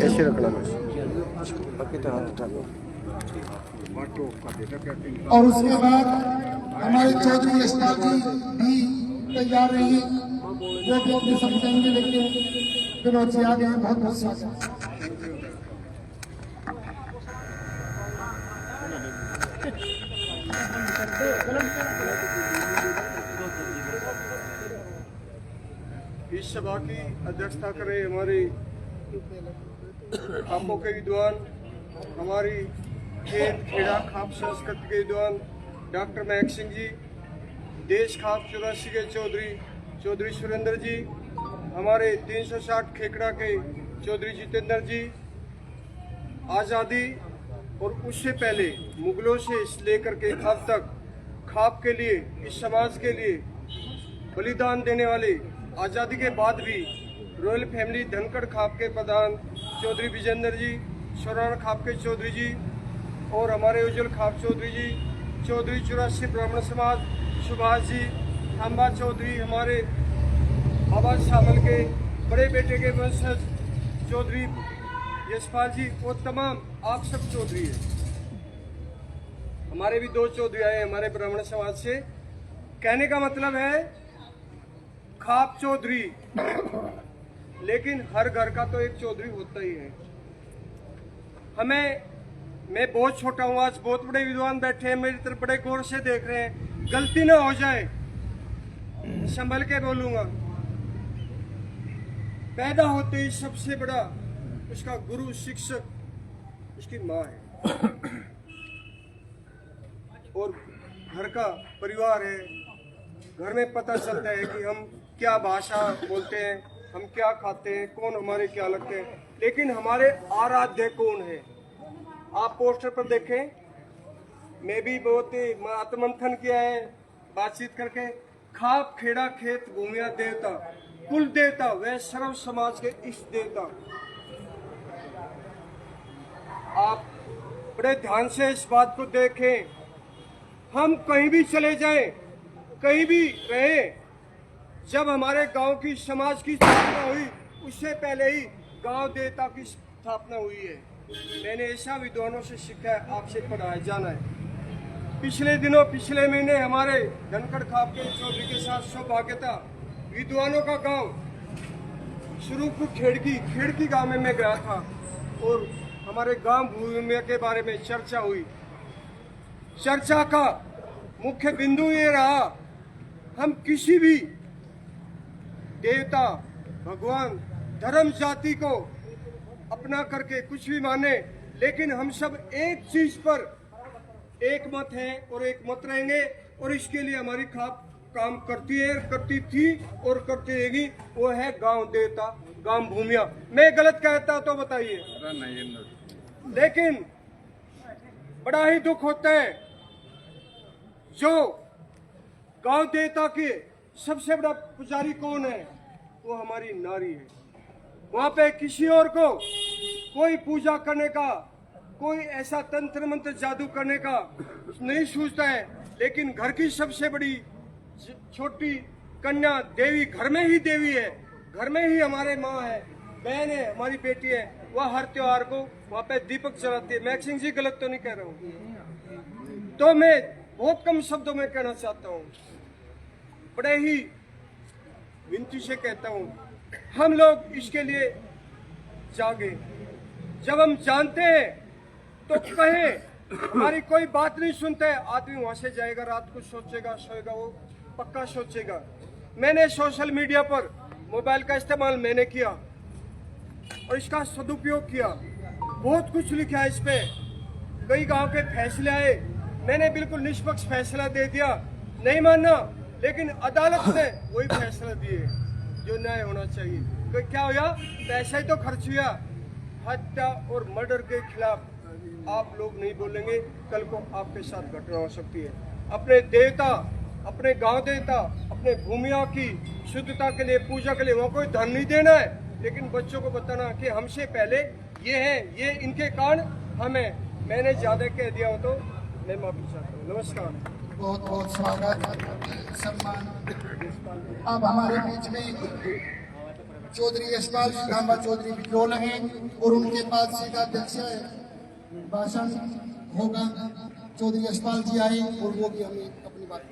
ऐसे रखना बस, बाकी तो हाथ उठा दो। और उसके बाद हमारे चौधरी यशपाल जी भी तैयार रही, जो भी अपने सब कहेंगे, लेकिन विनोद जी आ गए हैं। बहुत बहुत स्वागत। इस सभा की अध्यक्षता करें हमारे खापों के विद्वान, हमारी खेत खेड़ा खाप संस्कृति के विद्वान डॉक्टर महक सिंह जी, देश खाप 84 के चौधरी सुरेंद्र जी, हमारे 360 खेकड़ा के चौधरी जितेंद्र जी। आज़ादी और उससे पहले मुगलों से लेकर के अब तक खाप के लिए, इस समाज के लिए बलिदान देने वाले, आज़ादी के बाद भी रॉयल फैमिली धनखड़ खाप के प्रधान चौधरी विजेंद्र जी, सोराण खाप के चौधरी जी और हमारे उज्जवल खाप चौधरी जी, चौधरी 84 ब्राह्मण समाज सुभाष जी, थाम्बा चौधरी, हमारे बाबा शामल के बड़े बेटे के वंशज चौधरी यशपाल जी और तमाम आप सब चौधरी हैं। हमारे भी 2 चौधरी आए हमारे ब्राह्मण समाज से। कहने का मतलब है खाप चौधरी, लेकिन हर घर का तो एक चौधरी होता ही है। मैं बहुत छोटा हूँ, आज बहुत बड़े विद्वान बैठे हैं मेरी तरफ, बड़े गौर से देख रहे हैं, गलती ना हो जाए संभल के बोलूंगा। पैदा होते ही सबसे बड़ा उसका गुरु शिक्षक उसकी माँ है और घर का परिवार है। घर में पता चलता है कि हम क्या भाषा बोलते हैं, हम क्या खाते हैं, कौन हमारे क्या लगते हैं, लेकिन हमारे आराध्य कौन है। आप पोस्टर पर देखें, मैं भी बहुत आत्मंथन किया है बातचीत करके। खाप खेड़ा खेत भूमिया देवता, कुल देवता, वह सर्व समाज के इष्ट देवता। आप बड़े ध्यान से इस बात को देखें, हम कहीं भी चले जाएं, कहीं भी रहे, जब हमारे गांव की समाज की स्थापना हुई उससे पहले ही गांव देवता की स्थापना हुई है। मैंने ऐसा विद्वानों से सीखा है, आपसे पढ़ा है, जाना है। पिछले महीने हमारे धनखड़ खाप के चौधरी के साथ सौभाग्य था, विद्वानों का गांव शुरूपुर खेड़की गांव में मैं गया था और हमारे गांव भूमि के बारे में चर्चा हुई। चर्चा का मुख्य बिंदु ये रहा, हम किसी भी देवता, भगवान, धर्म, जाति को अपना करके कुछ भी माने, लेकिन हम सब एक चीज पर एक मत हैं और एक मत रहेंगे, और इसके लिए हमारी खाप काम करती है, करती थी और करती रहेगी। वो है गांव देवता, गांव भूमिया। मैं गलत कहता तो बताइए, लेकिन बड़ा ही दुख होता है जो गांव देवता के सबसे बड़ा पुजारी कौन है, वो हमारी नारी है। वहां पे किसी और को कोई पूजा करने का, कोई ऐसा तंत्र मंत्र जादू करने का नहीं सूझता है, लेकिन घर की सबसे बड़ी छोटी कन्या देवी घर में ही देवी है, घर में ही हमारे माँ है, बहन है, हमारी बेटी है। वह हर त्योहार को वहाँ पे दीपक जलाती है। महक सिंह जी गलत तो नहीं कह रहा हूँ, तो मैं बहुत कम शब्दों में कहना चाहता हूँ, बड़े ही विनती से कहता हूँ, हम लोग इसके लिए जागे। जब हम जानते हैं तो कहें, हमारी कोई बात नहीं सुनता है, आदमी वहां से जाएगा, रात को सोचेगा, सोएगा, वो पक्का सोचेगा। मैंने सोशल मीडिया पर मोबाइल का इस्तेमाल मैंने किया और इसका सदुपयोग किया, बहुत कुछ लिखा है इस पे, कई गांव के फैसले आए, मैंने बिल्कुल निष्पक्ष फैसला दे दिया, नहीं मानना, लेकिन अदालत ने वही फैसला दिए जो न्याय होना चाहिए। तो क्या हुआ, पैसा ही तो खर्च हुआ। हत्या और मर्डर के खिलाफ आप लोग नहीं बोलेंगे, कल को आपके साथ घटना हो सकती है। अपने देवता, अपने गांव देवता, अपने भूमिया की शुद्धता के लिए, पूजा के लिए वहाँ कोई धन नहीं देना है, लेकिन बच्चों को बताना कि हमसे पहले ये है, ये इनके कारण हमें। मैंने ज्यादा कह दिया हो तो मैं माफी चाहता हूँ। नमस्कार। बहुत बहुत स्वागत, सम्मान। अब हमारे बीच में चौधरी यशपाल श्यामा चौधरी बिजोल हैं और उनके बाद सीधा दृश्य भाषण होगा। चौधरी यशपाल जी आए और वो भी हमें अपनी बात